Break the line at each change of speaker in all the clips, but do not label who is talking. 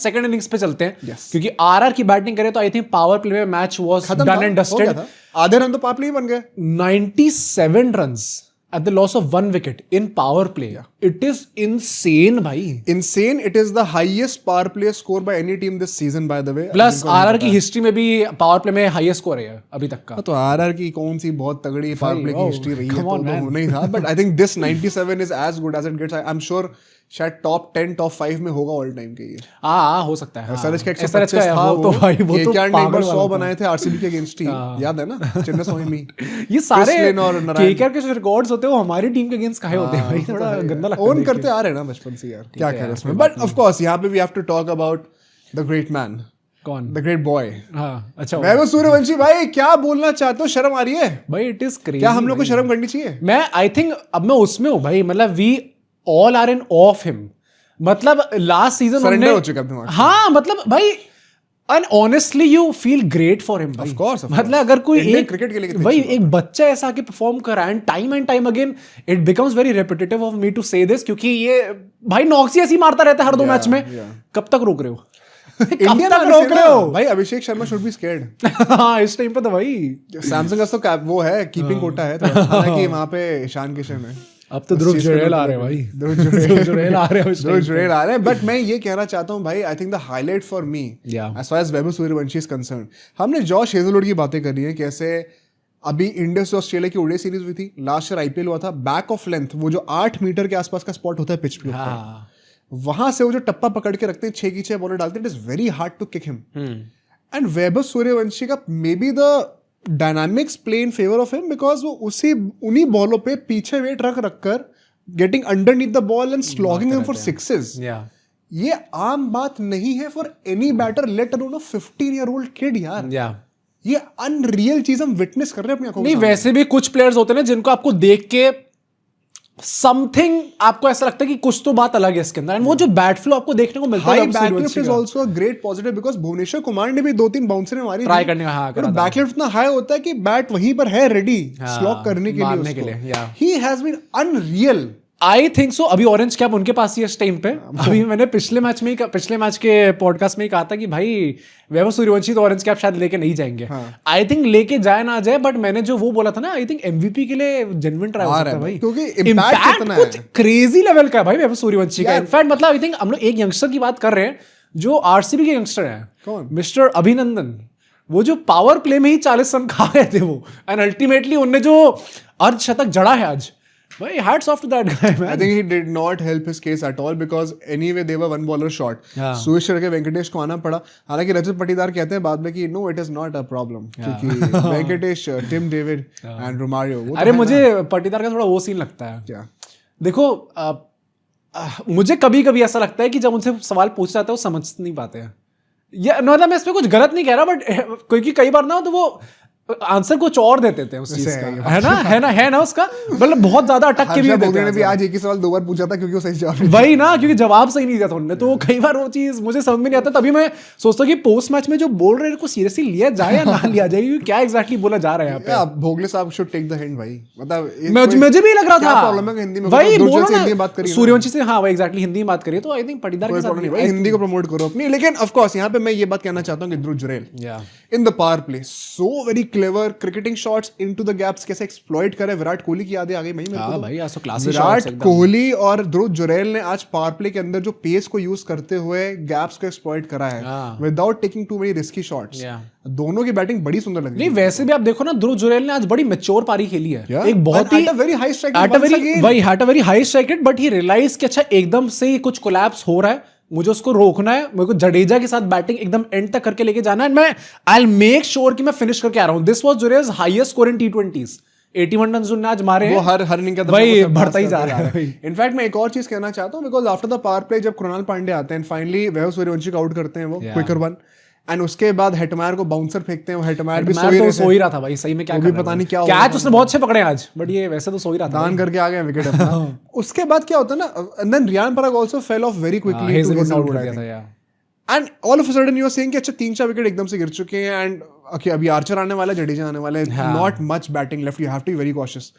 Second innings पे चलते हैं क्योंकि आरआर की बैटिंग करें तो आई थिंक पावर प्ले में match was done and dusted.
आधे रन तो पावर प्ले बन गए,
97 runs at the loss of 1 wicket in power play. It is insane भाई,
insane. It is the highest power play score by any team this season by the way.
Plus RR की history में भी power play में highest score है अभी तक का।
तो RR की कौन सी बहुत तगड़ी पावर प्ले की हिस्ट्री रही है, तो होना ही था, but I think this 97 is as good as it gets. I'm sure शायद टॉप 10 टॉप 5 में होगा ऑल टाइम के ये।
हाँ हो सकता है।
SRH का 125 था, वो तो भाई वो तो पागल 100 बनाए थे आरसीबी के अगेंस्ट ही, याद है ना, चिन्नास्वामी।
ये सारे केकेआर के जो रिकॉर्ड्स होते हैं वो हमारी टीम के अगेंस्ट काहे होते हैं भाई, थोड़ा गंदा लगता है।
ओन करते आ रहे हैं ना बचपन से यार, क्या कह रहे हैं इसमें। बट ऑफ कोर्स यहाँ पे we have to talk about the great man.
कौन?
The great boy.
हाँ अच्छा,
वैभव सूर्यवंशी भाई, क्या बोलना चाहते हो? शर्म आ रही है
भाई? It is crazy.
क्या हम लोग को शर्म करनी चाहिए?
मैं आई थिंक अब मैं उसमें हूँ भाई, मतलब we all are in of him. मतलब लास्ट सीजन
सरेंडर हो चुका है।
हाँ मतलब भाई, and honestly you feel great for him भाई।
Of course.
मतलब अगर कोई एक
क्रिकेट के लिए
भाई एक बच्चा ऐसा आके परफॉर्म कर रहा है and time again it becomes very repetitive of me to say this, क्योंकि ये भाई नॉक्सी ऐसी मारता रहता है हर 2 मैच में। कब तक रोक रहे हो?
इंडिया तक रोक रहे हो भाई? Abhishek Sharma should be scared.
हाँ इस टाइम पे तो भाई
सैमसंग का तो वो है कीपिंग कोटा है, हालांकि वहां पे ईशान किशन है।
अब तो ध्रुव जुरैल आ रहे हैं भाई, ध्रुव जुरैल आ रहे हैं।
बट मैं ये कहना चाहता हूँ भाई, I think the highlight for me as far as Vaibhav Suryavanshi is concern, हमने जॉश हेजलवुड की बातें करी है, कैसे अभी इंडिया से ऑस्ट्रेलिया की ओडीआई सीरीज हुई थी, लास्ट ईयर आईपीएल हुआ था, बैक ऑफ लेंथ वो जो 8 मीटर के आसपास का स्पॉट होता है पिच पे, वहां से वो जो टप्पा पकड़ के रखते हैं, 6 की 6 बॉलें डालते हैं, it is very hard to kick him. And Vaibhav Suryavanshi का may be the dynamics play in favour of him, because वो उन्हीं बॉलों पे पीछे वेट रख कर getting underneath the ball and slogging him for sixes. ये आम बात नहीं है for any batter, let alone a 15-year-old kid यार। ये अनरियल चीज हम विटनेस कर रहे हैं अपनी आंखों।
नहीं वैसे भी कुछ प्लेयर्स होते हैं ना जिनको आपको देख के समथिंग आपको ऐसा लगता है कि कुछ तो बात अलग है इसके अंदर, एंड वो जो बैट फ्लो आपको देखने को मिलता है।
High backlift is also a great positive, because Bhuvneshwar Kumar ने भी 2-3 बाउंसर मारी
ट्राई करने का। हाँ
बैकलिफ्ट इतना हाई होता है कि बैट वहीं पर है रेडी स्लॉक करने के लिए। He has been unreal.
I think so. अभी ऑरेंज कैप उनके पास ही है इस टाइम पे। अभी मैंने पिछले मैच के पॉडकास्ट में ही कहा था कि भाई वैभव सूर्यवंशी तो ऑरेंज कैप शायद लेके नहीं जाएंगे। आई थिंक लेके जाए ना जाए, बट मैंने जो वो बोला था ना, आई थिंक एमवीपी के लिए जेन्युइन ट्राई हो सकता है भाई,
क्योंकि इंपैक्ट
कुछ क्रेजी लेवल का है भाई वैभव सूर्यवंशी का। इनफैक्ट मतलब आई थिंक हम लोग एक यंगस्टर की बात कर रहे हैं जो आरसीबी के यंगस्टर हैं, मिस्टर अभिनंदन। वो जो पावर प्ले में ही 40 रन खा गए थे वो, एंड अल्टीमेटली उनने जो अर्धशतक जड़ा है आज, भाई hats off to that guy man.
I think he did not help his case at all, because anyway they were one bowler short. Suresh के वेंकटेश को आना पड़ा। हालांकि रजत पटीदार कहते हैं बाद में कि no it is not a problem, क्योंकि Venkatesh, Tim David and Romario.
अरे मुझे पटीदार का थोड़ा वो सीन लगता है।
क्या? देखो
मुझे कभी कभी ऐसा लगता है कि जब उनसे सवाल पूछ जाता है वो समझ नहीं पाते हैं। या मतलब मैं इसमें कुछ गलत नहीं कह रहा, बट क्योंकि कई बार ना तो वो आंसर कुछ और देते थे उस चीज का, है ना उसका मतलब बहुत ज्यादा अटक के भी देते हैं।
भी आज एक ही सवाल 2 बार पूछा था क्योंकि वो सही जवाब
वही ना, क्योंकि जवाब सही नहीं दिया था उन्होंने, तो कई बार वो चीज मुझे समझ में नहीं आता। तभी मैं सोचता हूँ कि पोस्ट मैच में जो बोल रहे हैं को सीरियसली लिया जाए या ना लिया जाए, क्योंकि क्या एग्जैक्टली बोला जा रहा है यहाँ पे।
भोगले साहब शुड टेक द हिंट भाई, मतलब
मुझे भी लग रहा था
प्रॉब्लम है हिंदी में,
वही
हिंदी में बात करिए
सूर्यवंशी से। हाँ एग्जैक्टली हिंदी में बात करिए, तो आई थिंक पटीदार के साथ
हिंदी को प्रमोट करो अपनी। लेकिन ऑफ कोर्स यहाँ पे मैं ये बात कहना चाहता हूँ कि Dhruv Jurel in the power play so very clever, cricketing shots into the gaps कैसे एक्सप्लॉइट करे। विराट कोहली की यादें आ गई मेरे को।
भाई आज तो क्लासिक
विराट कोहली और ध्रुव जुरैल ने आज पावर प्ले के अंदर जो पेस को यूज करते हुए गैप्स को एक्सप्लॉइट करा है without taking too many risky shots. दोनों की बैटिंग बड़ी सुंदर लगी।
नहीं वैसे भी आप देखो ना, ध्रुव जुरैल ने आज बड़ी मैच्योर पारी खेली है। एक बहुत ही
very high strike,
very high strike, but he realize कि अच्छा एकदम से कुछ कोलैप्स हो रहा है, मुझे उसको रोकना है, मेरे को जडेजा के साथ बैटिंग एकदम एंड तक करके लेके जाना है, मैं आई विल मेक श्योर कि मैं फिनिश करके आ रहा हूं। This was Jurel's highest score in टी20s। 81 रन उन्होंने आज मारे,
वो हर इनिंग का
भाई बढ़ता ही जा रहा है।
इनफैक्ट मैं एक और चीज कहना चाहता हूं, because after the power play जब कृणाल पांडे आते हैं फाइनली वैभव सूर्यवंशी को आउट करते हैं वो क्विकर वन, एंड उसके बाद हेटमायर को बाउंसर फेंकते हैं। हेटमायर भी
सो ही रहा था भाई, सही में क्या
पता नहीं क्या
कैच उसने बहुत अच्छे पकड़े आज, बट ये वैसे तो सो ही रहा था,
दान करके आ गए विकेट अपना। उसके बाद क्या होता है ना, and then Riyan Parag also fell off very quickly, and all of a sudden you are saying कि अच्छा 3-4 विकेट एकदम से गिर चुके हैं एंड ओके अभी आर्चर आने वाला है, जडेजा आने वाला है, not much batting left, you have to be very cautious.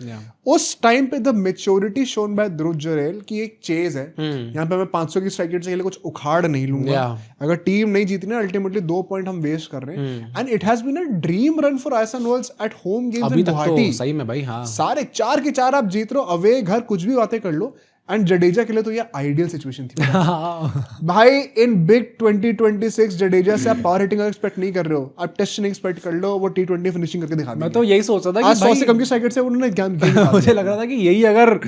उस टाइम पे the maturity shown by Dhruv Jurel की एक चेज है, यहाँ पे मैं 500 की स्ट्राइक रेट से कुछ उखाड़ नहीं लूंगा. अगर टीम नहीं जीती ना अल्टीमेटली 2 पॉइंट हम वेस्ट कर रहे हैं. And it has been a dream run for ISL Noel's at home games in Guwahati.
सही में भाई, हाँ,
सारे 4 के 4 आप जीत रहे हो, अवे घर कुछ भी बातें कर लो. एंड जडेजा के लिए तो ये आइडियल सिचुएशन थी. भाई इन बिग 2026 जडेजा से आप पावर हिटिंग एक्सपेक्ट नहीं कर रहे हो, आप टेस्ट नहीं एक्सपेक्ट कर लो, वो T20 फिनिशिंग करके दिखा देंगे.
मैं तो यही सोच रहा था कि
100 से कम की स्ट्राइक रेट से उन्होंने
मुझे लग रहा था कि यही अगर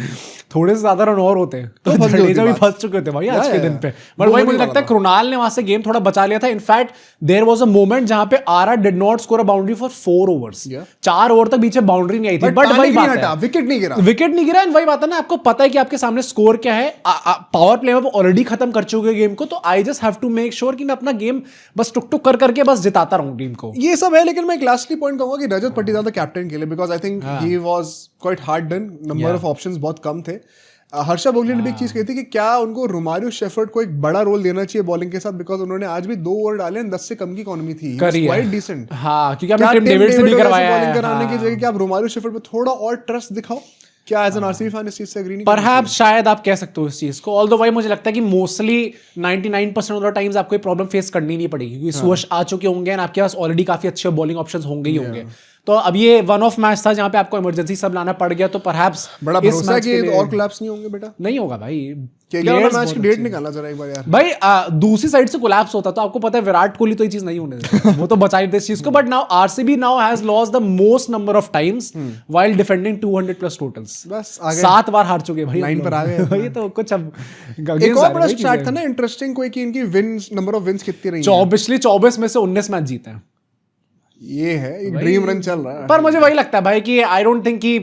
थोड़े से ज्यादा रन और होते तो जडेजा भी फंस चुके थे भाई आज के दिन पे. बट भाई मुझे लगता है कृणाल ने वहां से गेम थोड़ा बचा लिया था. In fact there was a moment जहां पे RR did not score a boundary for 4 overs. 4 over तक बीच बाउंड्री नहीं आई थी. बट वही बात है,
विकेट नहीं गिरा,
विकेट नहीं गिरा. एंड वही बात है ना, आपको पता है कि आपके सामने स्कोर क्या है. पावर प्ले में ऑलरेडी खत्म कर चुके गेम को, तो I just have to make sure कि मैं अपना गेम बस टुक टुक कर करके बस जिताता रहूं टीम को.
ये सब है. लेकिन मैं एक लास्टली पॉइंट कहूंगा कि रजत पाटीदार द कैप्टन के लिए, because I think he was quite hard done. Number of options बहुत कम थे. हर्षा भोगले ने भी एक चीज कही थी कि क्या उनको रोमारियो शेफर्ड को एक बड़ा रोल देना चाहिए बॉलिंग के साथ, बिकॉज उन्होंने आज भी 2 ओवर डाले, 10 से कम की इकोनॉमी थी. Quite decent.
हां, क्योंकि आपने टिम डेविड से भी करवाया है.
बॉलिंग कराने की जगह कि आप रोमारियो शेफर्ड पे थोड़ा और ट्रस्ट दिखाओ. क्या एज एन आरसीबी फैन इस चीज से एग्री नहीं?
परहैप्स शायद आप कह सकते हो इस चीज को. ऑल्दो भाई मुझे लगता है कि मोस्टली 99% ऑफ द टाइम्स आपको ये प्रॉब्लम फेस करनी नहीं पड़ेगी, क्योंकि सुवश आ चुके होंगे एंड आपके पास ऑलरेडी काफी अच्छे बॉलिंग ऑप्शंस होंगे ही होंगे. तो अब ये वन ऑफ मैच था जहां पे आपको इमरजेंसी सब लाना पड़ गया, तो परहैप्स
बड़ा भरोसा है कि और कोलैप्स नहीं होंगे बेटा.
नहीं होगा भाई.
मैच की डेट निकालना जरा एक बार यार
भाई. दूसरी साइड से कोलैप्स होता तो आपको पता है विराट कोहली तो ये चीज नहीं होने देता. वो तो बचा ही इस चीज को. But now RCB now has lost the most number of times while defending 200+ totals.
बस
7 बार हार चुके भाई,
लाइन पर आ गए.
भाई तो कुछ अब
एक और बड़ा स्टार्ट था ना इंटरेस्टिंग कोई कि इनकी विंस, नंबर ऑफ विंस कितनी रही.
पिछले 24 में से 19 मैच जीते हैं.
ये है एक ड्रीम रन चल रहा है.
पर मुझे वही लगता है भाई कि आई डोंट थिंक कि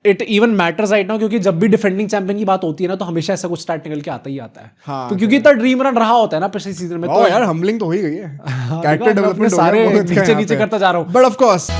it even matters right now, क्योंकि जब भी डिफेंडिंग चैंपियन की बात होती है ना तो हमेशा ऐसा कुछ स्टार्ट निकल के आता ही आता है.
हाँ,
तो क्योंकि इतना ड्रीम रन रहा होता है ना पिछले सीजन में, तो
यार हम्बलिंग तो हो ही गई है. कैरेक्टर डेवलपमेंट
सारे नीचे करता जा रहा हूँ.
But of course